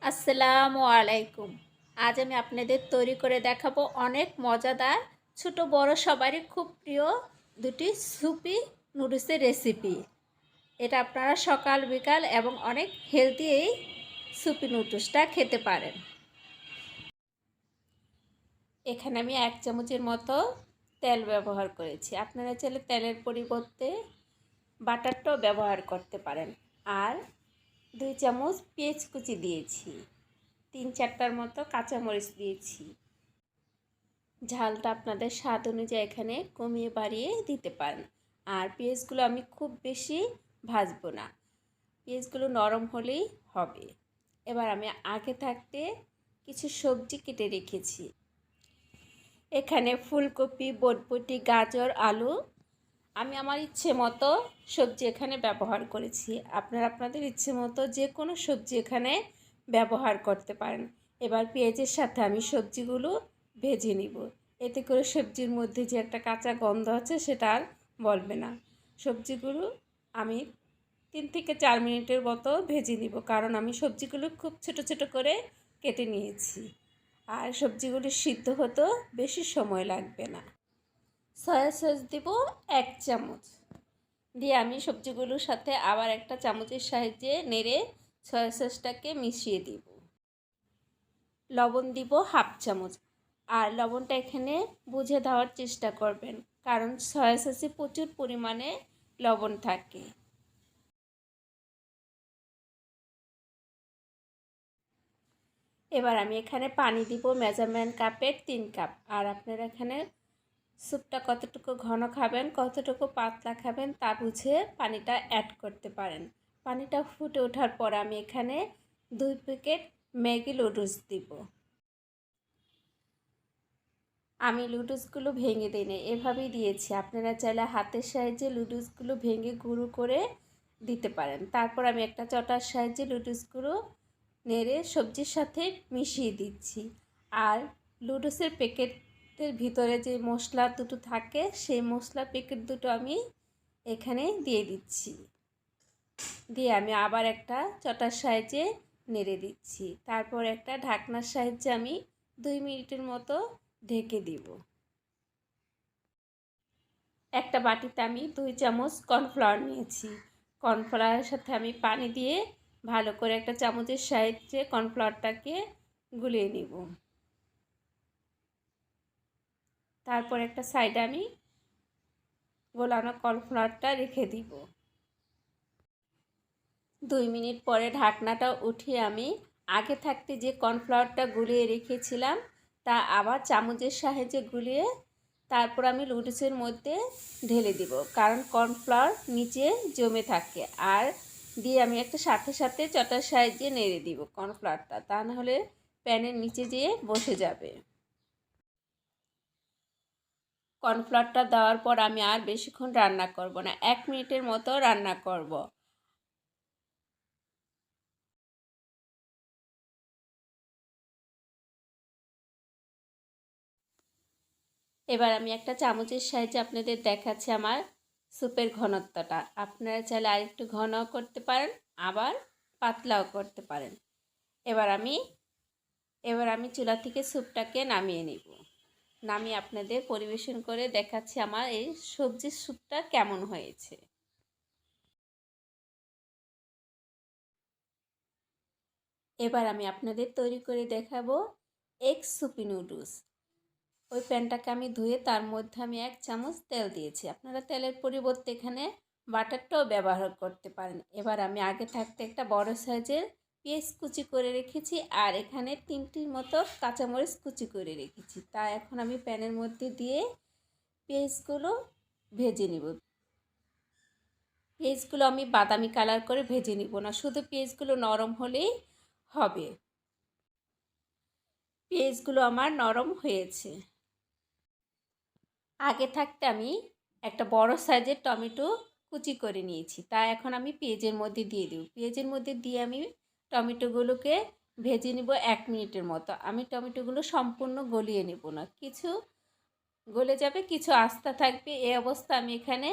আসসালামু আলাইকুম। আজ আমি আপনাদের তৈরি করে দেখাবো অনেক মজাদার, ছোট বড় সবারই খুব প্রিয় দুটি সুপি নুডলসের রেসিপি। এটা আপনারা সকাল বিকাল এবং অনেক হেলদি এই সুপি নুডলসটা খেতে পারেন। এখানে আমি 1 চামচের মতো তেল ব্যবহার করেছি। আপনারা চাইলে তেলের পরিবর্তে বাটারটাও ব্যবহার করতে পারেন। আর 2 চামচ পেঁয়াজ কুচি দিয়েছি। 3-4টার মতো কাঁচামরিচ দিয়েছি। ঝালটা আপনাদের স্বাদ অনুযায়ী এখানে কমিয়ে বাড়িয়ে দিতে পারেন। আর পেঁয়াজগুলো আমি খুব বেশি ভাজবো না, পেঁয়াজগুলো নরম হলেই হবে। এবার আমি আগে থাকতে কিছু সবজি কেটে রেখেছি। এখানে ফুলকপি, বরবটি, গাজর, আলু আমি আমার ইচ্ছে মতো সবজি এখানে ব্যবহার করেছি। আপনারা আপনাদের ইচ্ছে মতো যে কোনো সবজি এখানে ব্যবহার করতে পারেন। এবার পেঁয়াজের সাথে আমি সবজিগুলো ভেজে নিব। এতে করে সবজির মধ্যে যে একটা কাঁচা গন্ধ আছে সেটা আর বলবে না। সবজিগুলো আমি 3 থেকে 4 মিনিটের মতো ভেজে নিব, কারণ আমি সবজিগুলো খুব ছোট ছোট করে কেটে নিয়েছি। আর সবজিগুলো সিদ্ধ হতেও বেশি সময় লাগবে না। সয়া সস দিব 1 চামচ। দিয়ে আমি সবজিগুলোর সাথে আবার একটা চামচের সাহায্যে নেড়ে সয়া সসটাকে মিশিয়ে দিব। লবণ দিব 1/2 চামচ। আর লবণটা এখানে বুঝে দেওয়ার চেষ্টা করবেন, কারণ সয়া সসে প্রচুর পরিমাণে লবণ থাকে। এবার আমি এখানে পানি দিব মেজারমেন্ট কাপের 3 কাপ। আর আপনারা এখানে স্যুপটা কতটুকু ঘন খাবেন, কতটুকু পাতলা খাবেন তা বুঝে পানিটা অ্যাড করতে পারেন। পানিটা ফুটে ওঠার পর আমি এখানে 2 প্যাকেট ম্যাগি নুডলস দিব। আমি নুডলসগুলো ভেঙে দিই না, এভাবেই দিয়েছি। আপনারা চাইলে হাতের সাহায্যে নুডলসগুলো ভেঙে গুঁড়ো করে দিতে পারেন। তারপর আমি একটা চটার সাহায্যে নুডলসগুলো নেড়ে সবজির সাথে মিশিয়ে দিচ্ছি। আর নুডলসের প্যাকেটের ভিতরে যে মশলা দুটো থাকে সেই মশলা প্যাকেট দুটো আমি এখানে দিয়ে দিচ্ছি। দিয়ে আমি আবার একটা চটার সাহায্যে নেড়ে দিচ্ছি। তারপর একটা ঢাকনার সাহায্যে আমি 2 মিনিটের মতো ঢেকে দিব। একটা বাটিতে আমি 2 চামচ কর্নফ্লাওয়ার নিয়েছি। কর্নফ্লাওয়ারের সাথে আমি পানি দিয়ে ভালো করে একটা চামচের সাহায্যে কর্নফ্লাওয়ারটাকে গুলিয়ে নিব। তারপর একটা সাইডে আমি গোলানো কর্নফ্লাওয়ারটা রেখে দিব। 2 মিনিট পরে ঢাকনাটা উঠিয়ে আমি আগে থাকতে যে কর্নফ্লাওয়ারটা গুলিয়ে রেখেছিলাম তা আবার চামচের সাহায্যে গুলিয়ে তারপর আমি নুডলসের মধ্যে ঢেলে দিব, কারণ কর্নফ্লাওয়ার নিচে জমে থাকে। আর দিয়ে আমি একটা সাথে সাথে চটার সাহায্যে নেড়ে দিব কর্নফ্লাওয়ারটা, তা নাহলে প্যানের নিচে যেয়ে বসে যাবে। কর্নফ্লাওয়ারটা দেওয়ার পর আমি আর বেশিক্ষণ রান্না করব না, 1 মিনিটের মতো রান্না করব। এবার আমি একটা চামচের সাহায্যে আপনাদের দেখাচ্ছি আমার স্যুপের ঘনত্বটা। আপনারা চাইলে আরেকটু ঘনও করতে পারেন, আবার পাতলাও করতে পারেন। এবার আমি চুলা থেকে স্যুপটাকে নামিয়ে নিব। নামিয়ে আপনাদের পরিবেশন করে দেখাচ্ছি আমার এই সবজির স্যুপটা কেমন হয়েছে। এবার আমি আপনাদের তৈরি করে দেখাবো এগ সুপি নুডলস। ওই প্যানটাকে আমি ধুয়ে তার মধ্যে আমি 1 চামচ তেল দিয়েছি। আপনারা তেলের পরিবর্তে এখানে বাটারটাও ব্যবহার করতে পারেন। এবার আমি আগে থাকতে একটা বড় সাইজের পেঁয়াজ কুচি করে রেখেছি, আর এখানে 3টির মতো কাঁচামরিচ কুচি করে রেখেছি। তা এখন আমি প্যানের মধ্যে দিয়ে পেঁয়াজগুলো ভেজে নিব। পেঁয়াজগুলো আমি বাদামি কালার করে ভেজে নিব না, শুধু পেঁয়াজগুলো নরম হলেই হবে। পেঁয়াজগুলো আমার নরম হয়েছে। আগে থাকতে আমি একটা বড় সাইজের টমেটো কুচি করে নিয়েছি, তা এখন আমি পেঁয়াজের মধ্যে দিয়ে দেব। পেঁয়াজের মধ্যে দিয়ে আমি টমেটোগুলোকে ভেজে নিব 1 মিনিটের মতো। আমি টমেটোগুলো সম্পূর্ণ গলিয়ে নেব না, কিছু গলে যাবে, কিছু আস্তা থাকবে। এই অবস্থা আমি এখানে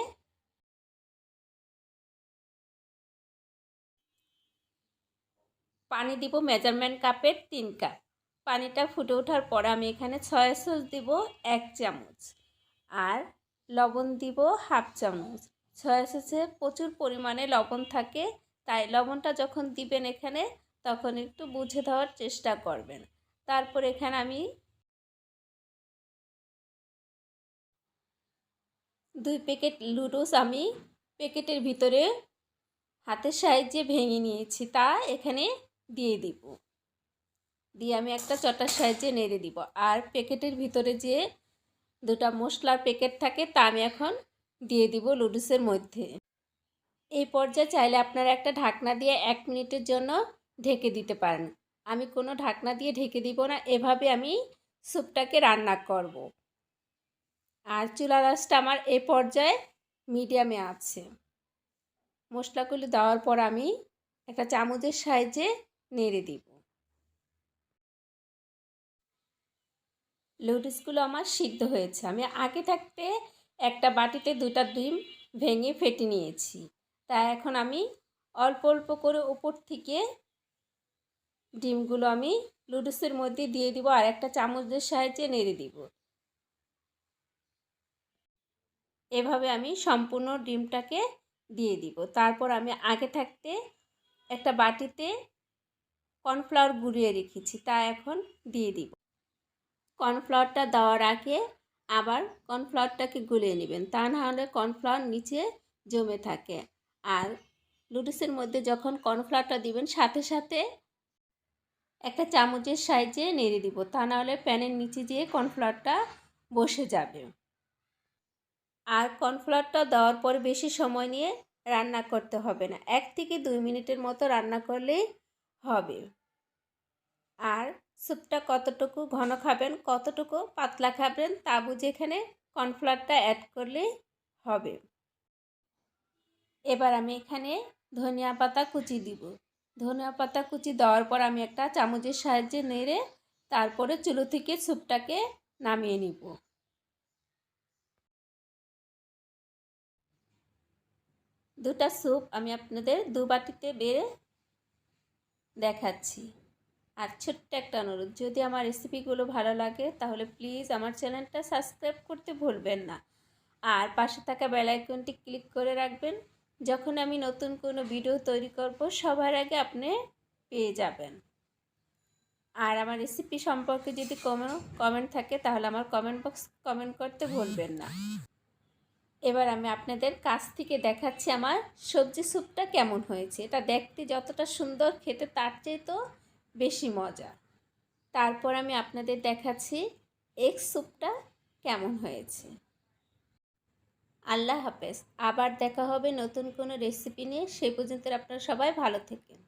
পানি দিব মেজারমেন্ট কাপের 3 কাপ। পানিটা ফুটে ওঠার পর আমি এখানে সয়া সস দিব 1 চামচ আর লবণ দিব 1/2 চামচ। সয়া সসে প্রচুর পরিমাণে লবণ থাকে, তাই লবণটা যখন দিবেন এখানে তখন একটু বুঝে দেওয়ার চেষ্টা করবেন। তারপর এখানে আমি 2 প্যাকেট নুডলস আমি প্যাকেটের ভিতরে হাতের সাহায্যে ভেঙে নিয়েছি, তা এখানে দিয়ে দিব। দিয়ে আমি একটা চটার সাহায্যে নেড়ে দিব। আর প্যাকেটের ভিতরে যে 2টা মশলার প্যাকেট থাকে তা আমি এখন দিয়ে দিব নুডলসের মধ্যে। এই পর্যায়ে চাইলে আপনারা একটা ঢাকনা দিয়ে 1 মিনিটের জন্য ঢেকে দিতে পারেন। আমি কোনো ঢাকনা দিয়ে ঢেকে দিব না, এভাবে আমি স্যুপটাকে রান্না করব। আর চুলার আঁচটা আমার এই পর্যায়ে মিডিয়ামে আছে। মশলাগুলো দেওয়ার পর আমি একটা চামচের সাহায্যে নেড়ে দিব। নুডলসগুলো আমার সিদ্ধ হয়েছে। আমি আগে থাকতে একটা বাটিতে 2টা ডিম ভেঙে ফেটে নিয়েছি। তাই এখন আমি অল্প অল্প করে উপর থেকে ডিমগুলো আমি নুডলসের মধ্যে দিয়ে দিব আর একটা চামচের সাহায্যে নেড়ে দিব। এভাবে আমি সম্পূর্ণ ডিমটাকে দিয়ে দিব। তারপর আমি আগে থাকতে একটা বাটিতে কর্নফ্লাওয়ার গুলিয়ে রেখেছি, তা এখন দিয়ে দিব। কর্নফ্লাওয়ারটা দেওয়ার আগে আবার কর্নফ্লাওয়ারটাকে গুলিয়ে নেবেন, তা না হলে কর্নফ্লাওয়ার নিচে জমে থাকে। আর নুডলসের মধ্যে যখন কর্নফ্লাওয়ারটা দিবেন সাথে সাথে একটা চামচের সাহায্যে নেড়ে দিব, তা না হলে প্যানের নিচে যেয়ে কর্নফ্লাওয়ারটা বসে যাবে। আর কর্নফ্লাওয়ারটা দেওয়ার পর বেশি সময় নিয়ে রান্না করতে হবে না, 1 থেকে 2 মিনিটের মতো রান্না করলেই হবে। আর স্যুপটা কতটুকু ঘন খাবেন কতটুকু পাতলা খাবেন তা বুঝে এখানে কর্নফ্লাওয়ারটা অ্যাড করলেই হবে। এবার আমি এখানে ধনিয়া পাতা কুচি দিব। ধনিয়া পাতা কুচি দেওয়ার পর আমি একটা চামচের সাহায্যে নেড়ে তারপরে চুলো থেকে স্যুপটাকে নামিয়ে নিব। দুটা স্যুপ আমি আপনাদের 2 বাটিতে বেড়ে দেখাচ্ছি। আর ছোট্ট একটা অনুরোধ, যদি আমার রেসিপিগুলো ভালো লাগে তাহলে প্লিজ আমার চ্যানেলটা সাবস্ক্রাইব করতে ভুলবেন না। আর পাশে থাকা বেল আইকনটি ক্লিক করে রাখবেন, যখন আমি নতুন কোনো ভিডিও তৈরি করব সবার আগে আপনি পেয়ে যাবেন। আর আমার রেসিপি সম্পর্কে যদি কোনো কমেন্ট থাকে তাহলে আমার কমেন্ট বক্স কমেন্ট করতে ভুলবেন না। এবার আমি আপনাদের কাছ থেকে দেখাচ্ছি আমার সবজি স্যুপটা কেমন হয়েছে। এটা দেখতে যতটা সুন্দর, খেতে তার চেয়ে তো বেশি মজা। তারপর আমি আপনাদের দেখাচ্ছি এগ স্যুপটা কেমন হয়েছে। আল্লাহ হাফেজ। আবার দেখা হবে নতুন কোনো রেসিপি নিয়ে। সেই পর্যন্ত আপনারা সবাই ভালো থাকেন।